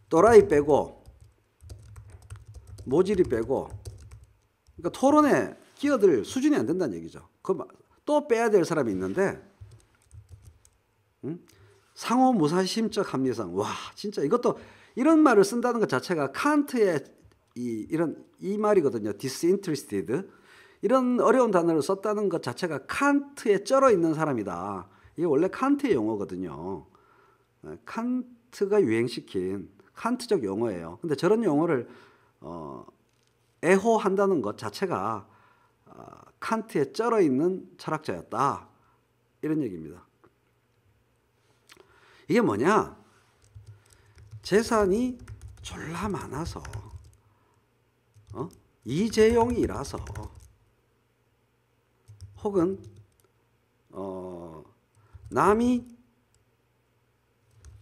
또라이 빼고 모질이 빼고 그러니까 토론에 끼어들 수준이 안 된다는 얘기죠. 또 빼야 될 사람이 있는데 상호 무사심적 합리성. 와 진짜 이것도 이런 말을 쓴다는 것 자체가 칸트의 이 말이거든요. disinterested. 이런 어려운 단어를 썼다는 것 자체가 칸트에 쩔어 있는 사람이다. 이게 원래 칸트의 용어거든요. 칸트가 유행시킨 칸트적 용어예요. 근데 저런 용어를 애호한다는 것 자체가 칸트에 쩔어 있는 철학자였다. 이런 얘기입니다. 이게 뭐냐? 재산이 졸라 많아서 이재용이라서 혹은 남이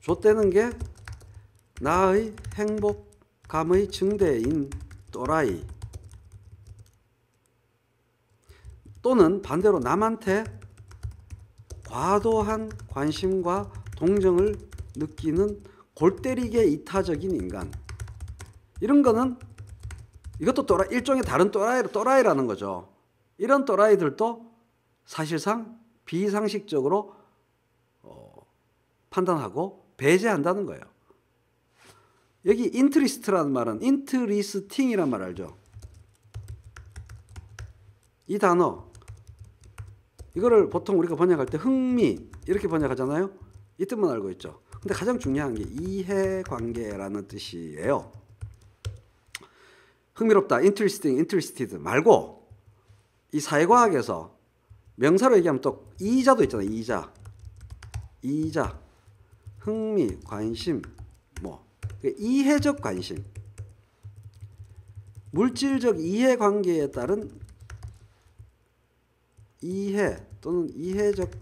좆되는 게 나의 행복감의 증대인 또라이 또는 반대로 남한테 과도한 관심과 동정을 느끼는 골때리게 이타적인 인간 이런 거는 이것도 일종의 다른 또라이라는 거죠. 이런 또라이들도 사실상 비상식적으로 판단하고 배제한다는 거예요. 여기 인트리스트라는 말은 인트리스팅이란 말 알죠? 이 단어 이거를 보통 우리가 번역할 때 흥미 이렇게 번역하잖아요. 이 뜻만 알고 있죠. 근데 가장 중요한 게 이해관계라는 뜻이에요. 흥미롭다, interesting, interested 말고 이 사회과학에서 명사로 얘기하면 또 이자도 있잖아요. 이자, 흥미, 관심, 이해적 관심, 물질적 이해관계에 따른 이해 또는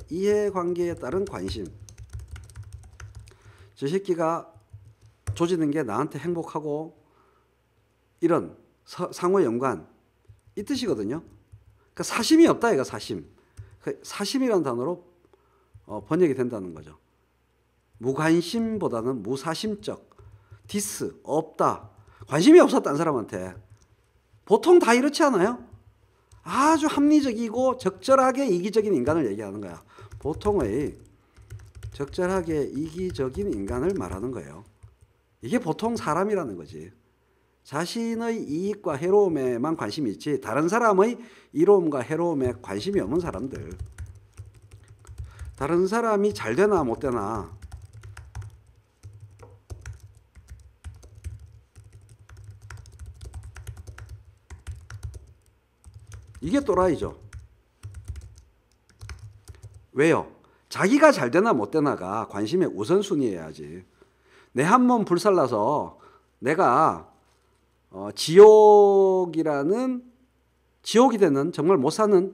이해관계에 따른 관심. 저 새끼가 조지는 게 나한테 행복하고 이런 상호 연관 이 뜻이거든요. 그러니까 사심이 없다 이거 사심. 사심이라는 단어로 번역이 된다는 거죠. 무관심보다는 무사심적. 디스 없다. 관심이 없어 딴 사람한테. 보통 다 이렇지 않아요? 아주 합리적이고 적절하게 이기적인 인간을 얘기하는 거야. 보통의 적절하게 이기적인 인간을 말하는 거예요. 이게 보통 사람이라는 거지. 자신의 이익과 해로움에만 관심이 있지 다른 사람의 이로움과 해로움에 관심이 없는 사람들. 다른 사람이 잘 되나 못 되나 이게 또라이죠. 왜요? 자기가 잘 되나 못 되나가 관심의 우선순위여야지. 내 한 몸 불살라서 내가 지옥이 되는 정말 못 사는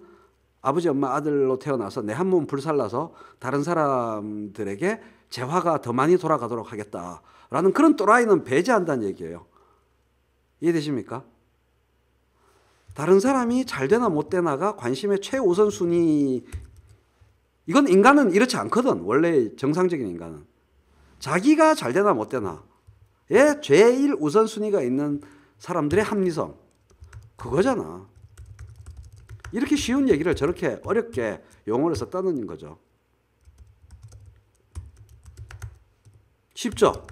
아버지 엄마 아들로 태어나서 내 한 몸 불살라서 다른 사람들에게 재화가 더 많이 돌아가도록 하겠다라는 그런 또라이는 배제한다는 얘기예요. 이해되십니까? 다른 사람이 잘 되나 못 되나가 관심의 최우선순위. 이건 인간은 이렇지 않거든. 원래 정상적인 인간은. 자기가 잘 되나 못 되나에 제일 우선순위가 있는 사람들의 합리성. 그거잖아. 이렇게 쉬운 얘기를 저렇게 어렵게 용어를 썼다는 거죠. 쉽죠?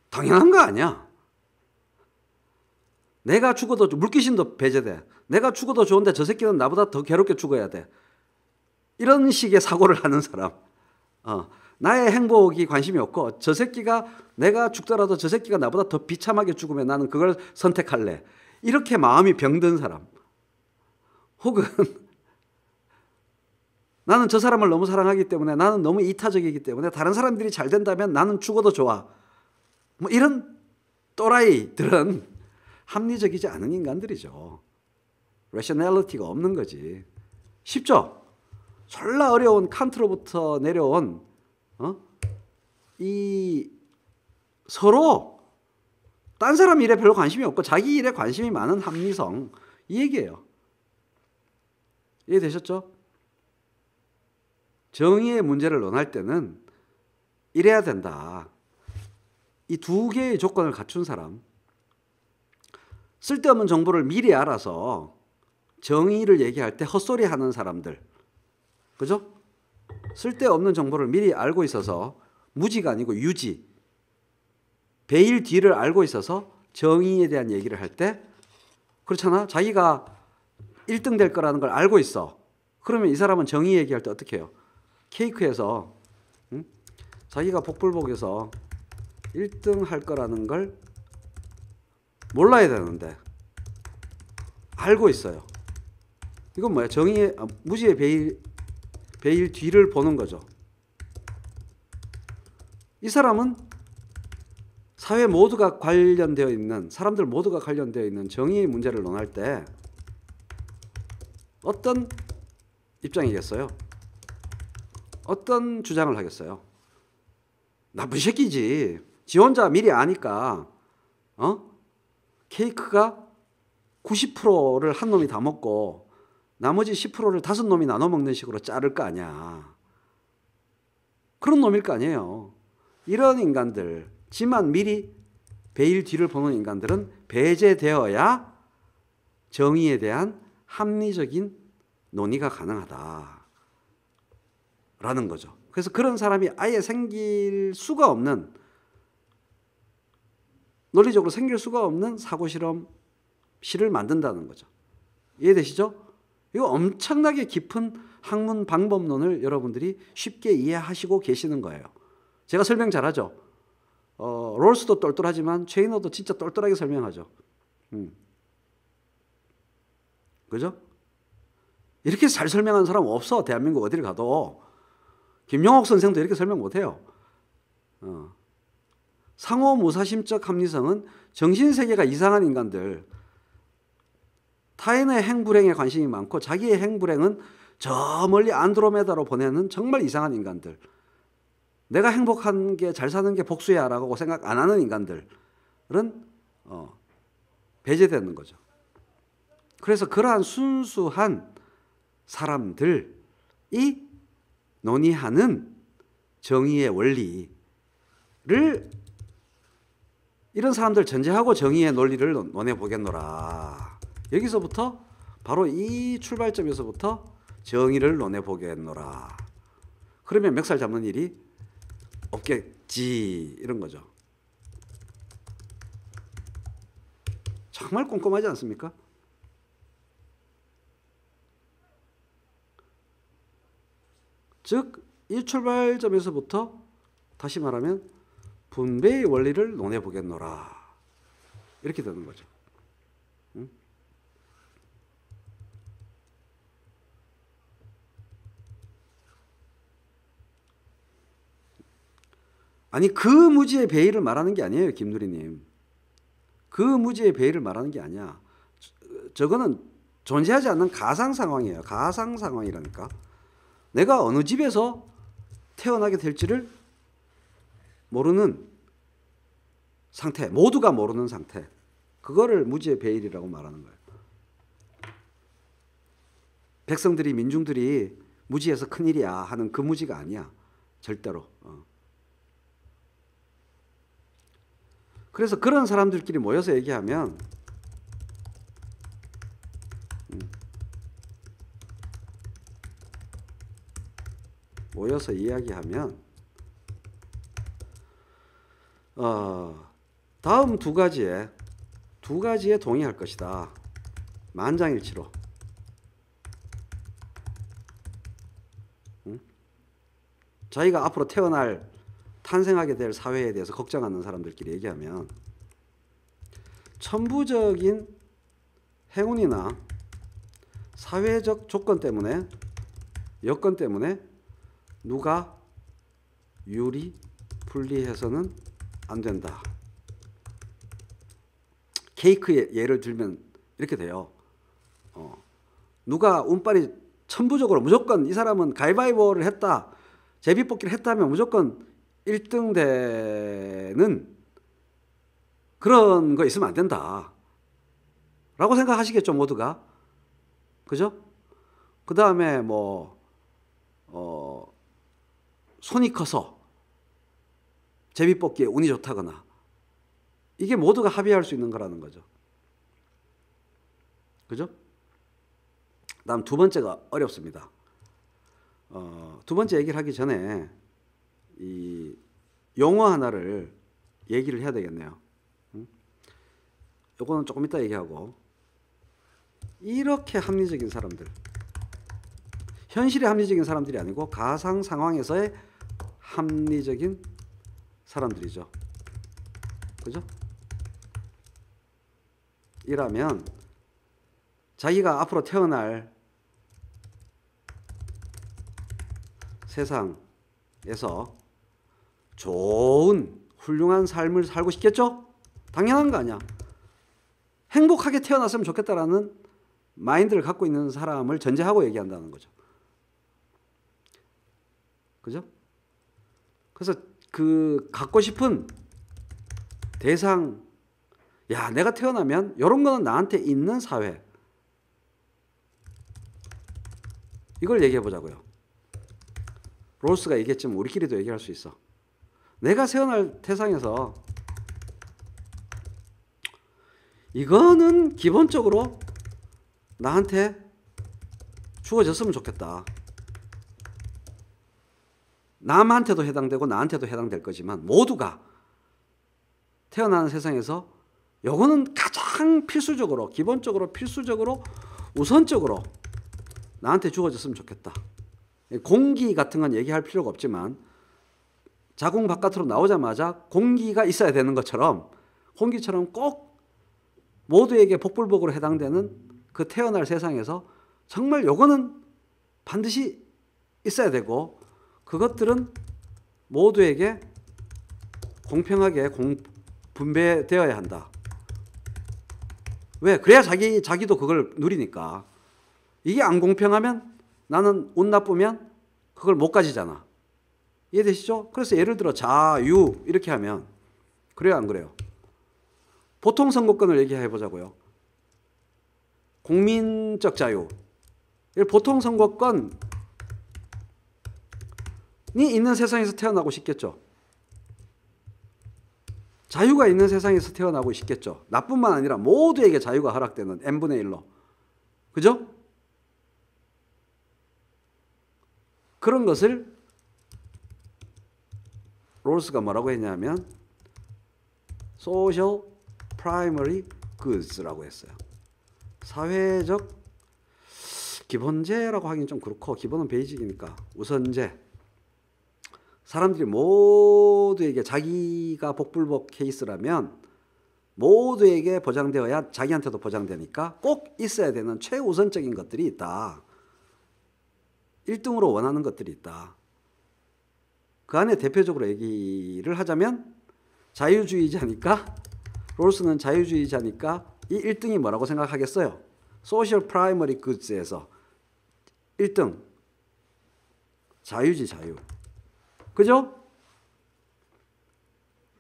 당연한 거 아니야. 내가 죽어도 물귀신도 배제돼. 내가 죽어도 좋은데 저 새끼는 나보다 더 괴롭게 죽어야 돼. 이런 식의 사고를 하는 사람. 나의 행복이 관심이 없고 저 새끼가 내가 죽더라도 저 새끼가 나보다 더 비참하게 죽으면 나는 그걸 선택할래. 이렇게 마음이 병든 사람. 혹은 나는 저 사람을 너무 사랑하기 때문에 나는 너무 이타적이기 때문에 다른 사람들이 잘 된다면 나는 죽어도 좋아. 뭐 이런 또라이들은 합리적이지 않은 인간들이죠. 레셔널리티가 없는 거지. 쉽죠? 졸라 어려운 칸트로부터 내려온 이 서로 딴 사람 일에 별로 관심이 없고 자기 일에 관심이 많은 합리성, 이 얘기예요. 이해되셨죠? 정의의 문제를 논할 때는 이래야 된다. 이 두 개의 조건을 갖춘 사람, 쓸데없는 정보를 미리 알아서 정의를 얘기할 때 헛소리 하는 사람들, 그죠? 쓸데없는 정보를 미리 알고 있어서 무지가 아니고 유지, 배일 뒤를 알고 있어서 정의에 대한 얘기를 할 때, 그렇잖아. 자기가 1등 될 거라는 걸 알고 있어. 그러면 이 사람은 정의 얘기할 때 어떻게 해요? 케이크에서 자기가 복불복에서 1등 할 거라는 걸 몰라야 되는데 알고 있어요. 이건 뭐야? 정의의 무지의 배일 뒤를 보는 거죠. 이 사람은 사회 모두가 관련되어 있는, 사람들 모두가 관련되어 있는 정의의 문제를 논할 때 어떤 입장이겠어요? 어떤 주장을 하겠어요? 나쁜 새끼지. 지 혼자 미리 아니까 케이크가 90%를 한 놈이 다 먹고 나머지 10%를 5놈이 나눠 먹는 식으로 자를 거 아니야. 그런 놈일 거 아니에요. 이런 인간들, 지만 미리 배일 뒤를 보는 인간들은 배제되어야 정의에 대한 합리적인 논의가 가능하다라는 거죠. 그래서 그런 사람이 아예 생길 수가 없는, 논리적으로 생길 수가 없는 사고실험 시를 만든다는 거죠. 이해되시죠? 이거 엄청나게 깊은 학문 방법론을 여러분들이 쉽게 이해하시고 계시는 거예요. 제가 설명 잘하죠? 롤스도 똘똘하지만 체이너도 진짜 똘똘하게 설명하죠. 그죠? 이렇게 잘 설명하는 사람 없어. 대한민국 어디를 가도. 김용옥 선생도 이렇게 설명 못해요. 상호 무사심적 합리성은 정신세계가 이상한 인간들, 타인의 행불행에 관심이 많고 자기의 행불행은 저 멀리 안드로메다로 보내는 정말 이상한 인간들, 내가 행복한 게, 잘 사는 게 복수야 라고 생각 안 하는 인간들은 배제되는 거죠. 그래서 그러한 순수한 사람들이 논의하는 정의의 원리를, 이런 사람들 전제하고 정의의 논리를 논해보겠노라. 여기서부터 바로 이 출발점에서부터 정의를 논해보겠노라. 그러면 멱살 잡는 일이 없겠지, 이런 거죠. 정말 꼼꼼하지 않습니까? 즉, 이 출발점에서부터 다시 말하면 분배의 원리를 논해보겠노라, 이렇게 되는 거죠. 아니, 그 무지의 배의를 말하는 게 아니에요, 김누리님. 그 무지의 배의를 말하는 게 아니야. 저거는 존재하지 않는 가상 상황이에요. 가상 상황이라니까. 내가 어느 집에서 태어나게 될지를 모르는 상태, 모두가 모르는 상태, 그거를 무지의 배일이라고 말하는 거예요. 백성들이, 민중들이 무지해서 큰일이야 하는 그 무지가 아니야, 절대로. 그래서 그런 사람들끼리 모여서 얘기하면 모여서 이야기하면 다음 두 가지에 동의할 것이다. 만장일치로. 응? 자기가 앞으로 태어날 탄생하게 될 사회에 대해서 걱정하는 사람들끼리 얘기하면 천부적인 행운이나 사회적 조건 때문에, 여건 때문에 누가 유리 분리해서는 안 된다. 케이크 예를 들면 이렇게 돼요. 누가 운빨이 천부적으로 무조건 이 사람은 가위바위보를 했다, 제비뽑기를 했다면 무조건 1등 되는 그런 거 있으면 안 된다 라고 생각하시겠죠, 모두가. 그죠? 그 다음에 손이 커서 제비뽑기에 운이 좋다거나, 이게 모두가 합의할 수 있는 거라는 거죠. 그죠? 다음 두 번째가 어렵습니다. 두 번째 얘기를 하기 전에 이 용어 하나를 얘기를 해야 되겠네요. 요거는 조금 이따 얘기하고, 이렇게 합리적인 사람들, 현실의 합리적인 사람들이 아니고 가상 상황에서의 합리적인 사람들이죠. 그죠? 이라면 자기가 앞으로 태어날 세상에서 좋은 훌륭한 삶을 살고 싶겠죠? 당연한 거 아니야. 행복하게 태어났으면 좋겠다라는 마인드를 갖고 있는 사람을 전제하고 얘기한다는 거죠. 그죠? 그래서 그 갖고 싶은 대상, 야, 내가 태어나면 이런 거는 나한테 있는 사회, 이걸 얘기해 보자고요. 롤스가 얘기했지만 우리끼리도 얘기할 수 있어. 내가 태어날 세상에서 이거는 기본적으로 나한테 주어졌으면 좋겠다. 남한테도 해당되고 나한테도 해당될 거지만 모두가 태어나는 세상에서 요거는 가장 필수적으로, 기본적으로, 필수적으로, 우선적으로 나한테 주어졌으면 좋겠다. 공기 같은 건 얘기할 필요가 없지만 자궁 바깥으로 나오자마자 공기가 있어야 되는 것처럼, 공기처럼 꼭 모두에게 복불복으로 해당되는 그 태어날 세상에서 정말 요거는 반드시 있어야 되고, 그것들은 모두에게 공평하게 분배되어야 한다. 왜? 그래야 자기도 그걸 누리니까. 이게 안 공평하면, 나는 운 나쁘면 그걸 못 가지잖아. 이해되시죠? 그래서 예를 들어 자유 이렇게 하면, 그래요 안 그래요? 보통 선거권을 얘기해 보자고요. 국민적 자유, 보통 선거권이 있는 세상에서 태어나고 싶겠죠. 자유가 있는 세상에서 태어나고 싶겠죠. 나뿐만 아니라 모두에게 자유가 허락되는 n분의 1로. 그죠? 그런 것을 롤스가 뭐라고 했냐면 social primary goods라고 했어요. 사회적 기본제라고 하긴 좀 그렇고, 기본은 베이직이니까 우선제. 사람들이 모두에게, 자기가 복불복 케이스라면 모두에게 보장되어야 자기한테도 보장되니까 꼭 있어야 되는 최우선적인 것들이 있다. 1등으로 원하는 것들이 있다. 그 안에 대표적으로 얘기를 하자면 자유주의자니까, 롤스는 자유주의자니까 이 1등이 뭐라고 생각하겠어요? 소셜 프라이머리 굿즈에서 1등 자유지, 자유. 그죠?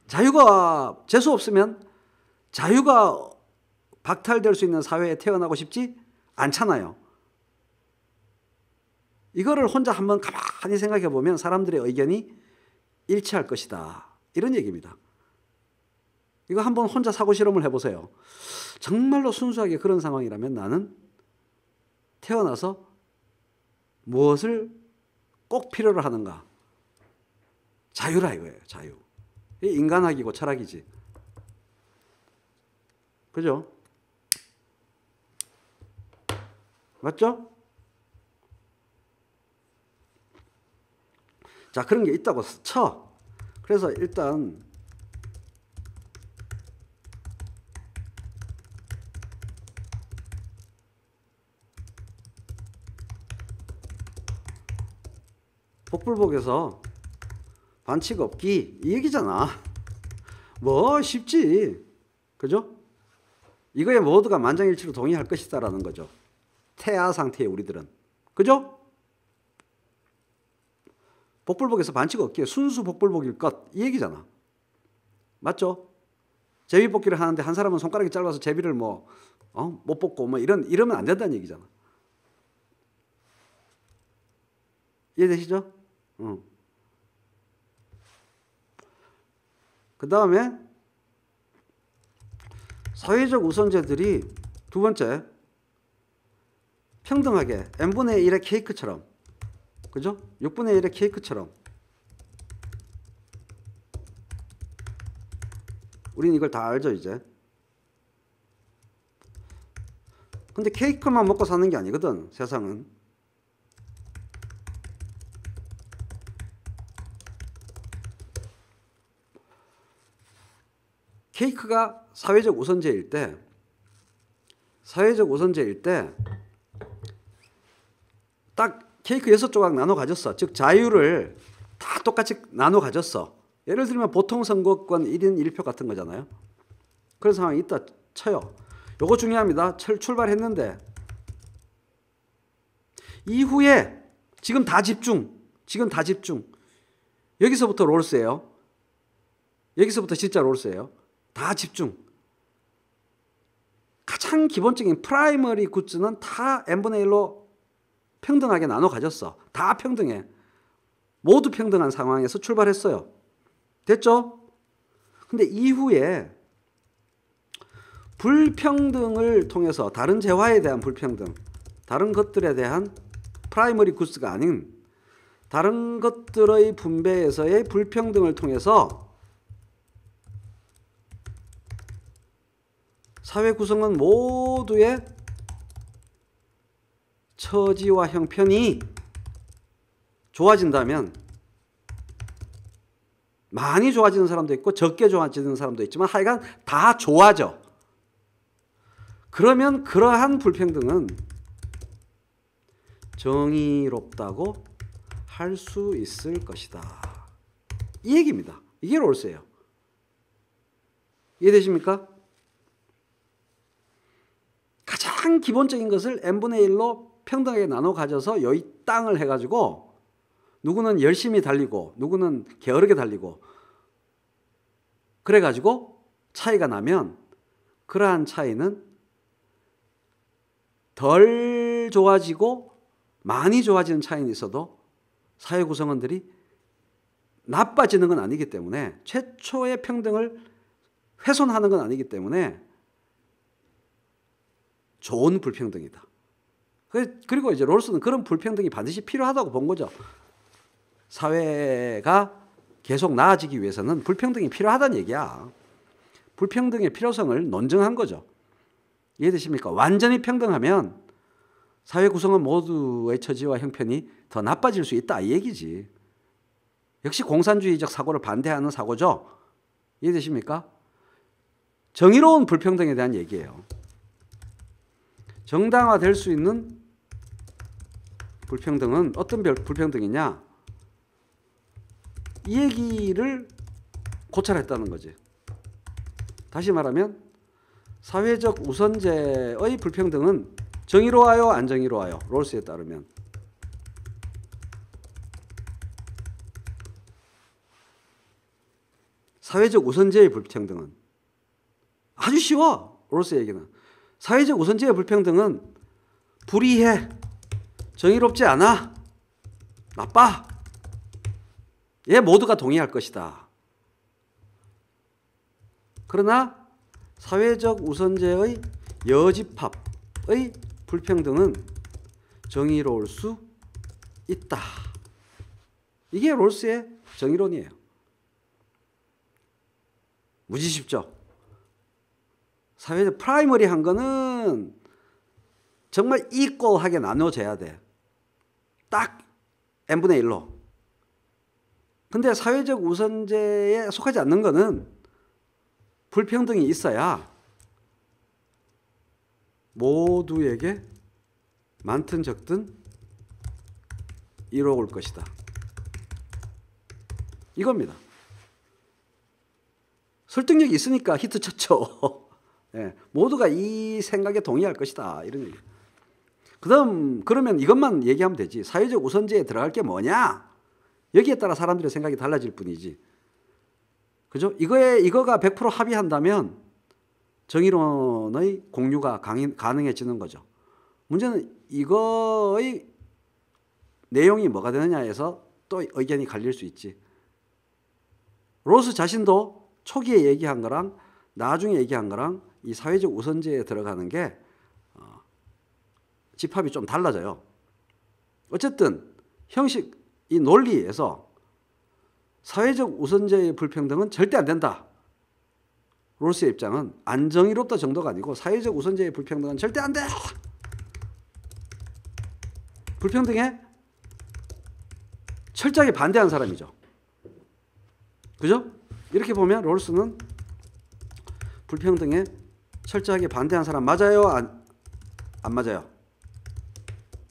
자유가 재수 없으면 자유가 박탈될 수 있는 사회에 태어나고 싶지 않잖아요. 이거를 혼자 한번 가만히 생각해 보면 사람들의 의견이 일치할 것이다. 이런 얘기입니다. 이거 한번 혼자 사고 실험을 해보세요. 정말로 순수하게 그런 상황이라면 나는 태어나서 무엇을 꼭 필요로 하는가? 자유라 이거예요. 자유. 이게 인간학이고 철학이지. 그죠? 맞죠? 자, 그런 게 있다고 쳐. 그래서 일단 복불복에서 반칙 없기 이 얘기잖아. 뭐 쉽지. 그죠? 이거에 모두가 만장일치로 동의할 것이다라는 거죠. 태아 상태의 우리들은. 그죠? 복불복에서 반칙 없기에 순수 복불복일 것 이 얘기잖아. 맞죠? 제비뽑기를 하는데 한 사람은 손가락이 짧아서 제비를 못 뽑고 뭐 이러면 안 된다는 얘기잖아. 이해되시죠? 그 다음에 사회적 우선제들이 두 번째 평등하게 n분의 1의 케이크처럼, 그죠? 6분의 1의 케이크처럼 우리는 이걸 다 알죠 이제. 근데 케이크만 먹고 사는 게 아니거든 세상은. 케이크가 사회적 우선제일 때 딱 케이크 6조각 나눠 가졌어. 즉 자유를 다 똑같이 나눠 가졌어. 예를 들면 보통 선거권 1인 1표 같은 거잖아요. 그런 상황이 있다 쳐요. 요거 중요합니다. 출발했는데 이후에 지금 다 집중. 여기서부터 롤스예요. 여기서부터 진짜 롤스예요. 다 집중. 가장 기본적인 프라이머리 굿즈는 다 n분의 1로 평등하게 나눠 가졌어. 다 평등해. 모두 평등한 상황에서 출발했어요. 됐죠? 근데 이후에 불평등을 통해서 다른 재화에 대한 불평등, 다른 것들에 대한 프라이머리 굿즈가 아닌 다른 것들의 분배에서의 불평등을 통해서 사회 구성원 모두의 처지와 형편이 좋아진다면 많이 좋아지는 사람도 있고 적게 좋아지는 사람도 있지만 하여간 다 좋아져. 그러면 그러한 불평등은 정의롭다고 할 수 있을 것이다. 이 얘기입니다. 이게 롤스예요. 이해되십니까? 가장 기본적인 것을 n분의 1로 평등하게 나눠 가져서 여기 땅을 해가지고 누구는 열심히 달리고 누구는 게으르게 달리고 그래가지고 차이가 나면 그러한 차이는 덜 좋아지고 많이 좋아지는 차이는 있어도 사회 구성원들이 나빠지는 건 아니기 때문에 최초의 평등을 훼손하는 건 아니기 때문에 좋은 불평등이다. 그리고 이제 롤스는 그런 불평등이 반드시 필요하다고 본 거죠. 사회가 계속 나아지기 위해서는 불평등이 필요하다는 얘기야. 불평등의 필요성을 논증한 거죠. 이해되십니까? 완전히 평등하면 사회 구성원 모두의 처지와 형편이 더 나빠질 수 있다 이 얘기지. 역시 공산주의적 사고를 반대하는 사고죠. 이해되십니까? 정의로운 불평등에 대한 얘기예요. 정당화될 수 있는 불평등은 어떤 불평등이냐? 이 얘기를 고찰했다는 거지. 다시 말하면 사회적 우선제의 불평등은 정의로워요, 안 정의로워요? 롤스에 따르면. 사회적 우선제의 불평등은 아주 쉬워. 롤스 얘기는. 사회적 우선제의 불평등은 불이해. 정의롭지 않아. 나빠. 얘 모두가 동의할 것이다. 그러나 사회적 우선제의 여집합의 불평등은 정의로울 수 있다. 이게 롤스의 정의론이에요. 무지 쉽죠? 사회적 프라이머리한 거는 정말 이퀄하게 나눠져야 돼. 딱 n분의 1로. 근데 사회적 우선제에 속하지 않는 거는 불평등이 있어야 모두에게 많든 적든 이로울 것이다. 이겁니다. 설득력이 있으니까 히트 쳤죠. 예, 모두가 이 생각에 동의할 것이다. 이런 얘기. 그러면 이것만 얘기하면 되지. 사회적 우선제에 들어갈 게 뭐냐? 여기에 따라 사람들의 생각이 달라질 뿐이지. 그죠? 이거가 100% 합의한다면 정의론의 공유가 가능해지는 거죠. 문제는 이거의 내용이 뭐가 되느냐에서 또 의견이 갈릴 수 있지. 롤스 자신도 초기에 얘기한 거랑 나중에 얘기한 거랑 이 사회적 우선제에 들어가는 게 집합이 좀 달라져요. 어쨌든 형식, 이 논리에서 사회적 우선제의 불평등은 절대 안 된다. 롤스의 입장은 안정의롭다 정도가 아니고 사회적 우선제의 불평등은 절대 안 돼. 불평등에 철저하게 반대한 사람이죠. 그죠? 이렇게 보면 롤스는 불평등에 철저하게 반대한 사람 맞아요? 안 맞아요?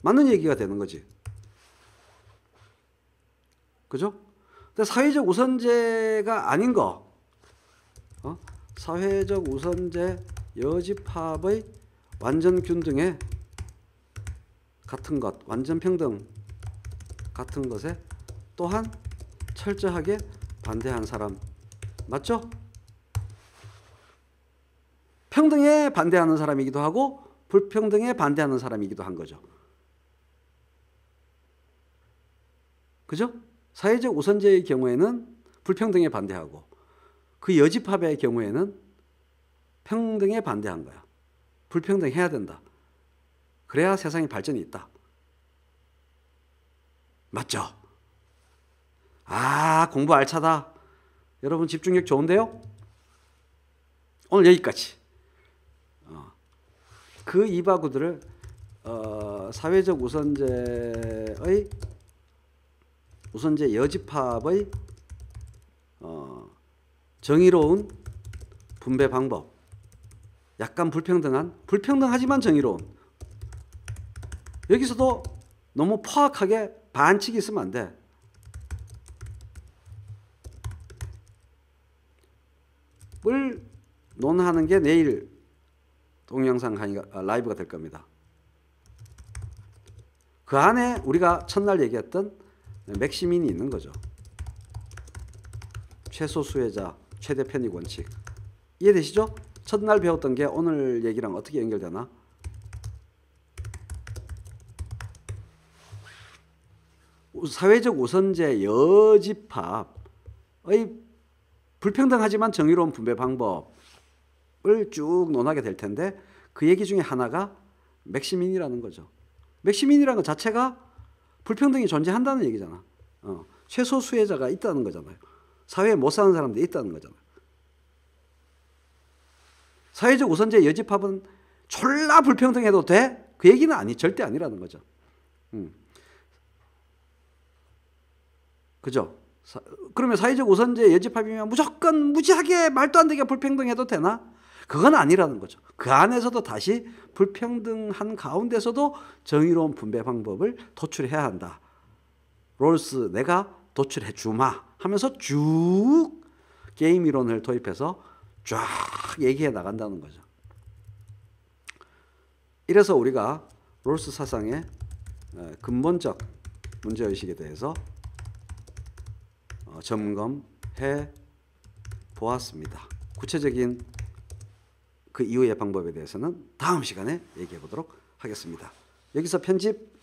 맞는 얘기가 되는 거지. 그죠? 근데 사회적 우선제가 아닌 거, 사회적 우선제 여집합의 완전 균등에 같은 것, 완전 평등 같은 것에 또한 철저하게 반대한 사람 맞죠? 평등에 반대하는 사람이기도 하고 불평등에 반대하는 사람이기도 한 거죠. 그죠? 사회적 우선제의 경우에는 불평등에 반대하고 그 여집합의 경우에는 평등에 반대한 거야. 불평등해야 된다. 그래야 세상에 발전이 있다. 맞죠? 아, 공부 알차다. 여러분 집중력 좋은데요? 오늘 여기까지. 그 이바구들을 사회적 우선제 여집합의 정의로운 분배 방법, 약간 불평등하지만 정의로운. 여기서도 너무 포악하게 반칙이 있으면 안 돼. 을 논하는 게 내일 동영상 강의가 라이브가 될 겁니다. 그 안에 우리가 첫날 얘기했던 맥시민이 있는 거죠. 최소 수혜자, 최대 편익 원칙. 이해되시죠? 첫날 배웠던 게 오늘 얘기랑 어떻게 연결되나? 사회적 우선제 여집합의 불평등하지만 정의로운 분배 방법을 쭉 논하게 될 텐데 그 얘기 중에 하나가 맥시민이라는 거죠. 맥시민이라는 것 자체가 불평등이 존재한다는 얘기잖아. 최소 수혜자가 있다는 거잖아요. 사회에 못 사는 사람들이 있다는 거잖아요. 사회적 우선제 여집합은 졸라 불평등해도 돼? 그 얘기는 절대 아니라는 거죠. 그죠? 그러면 사회적 우선제 여집합이면 무조건 무지하게 말도 안 되게 불평등해도 되나? 그건 아니라는 거죠. 그 안에서도 다시 불평등한 가운데서도 정의로운 분배 방법을 도출해야 한다. 롤스 내가 도출해 주마 하면서 쭉 게임 이론을 도입해서 쫙 얘기해 나간다는 거죠. 이래서 우리가 롤스 사상의 근본적 문제의식에 대해서 점검해 보았습니다. 구체적인 그 이후의 방법에 대해서는 다음 시간에 얘기해 보도록 하겠습니다. 여기서 편집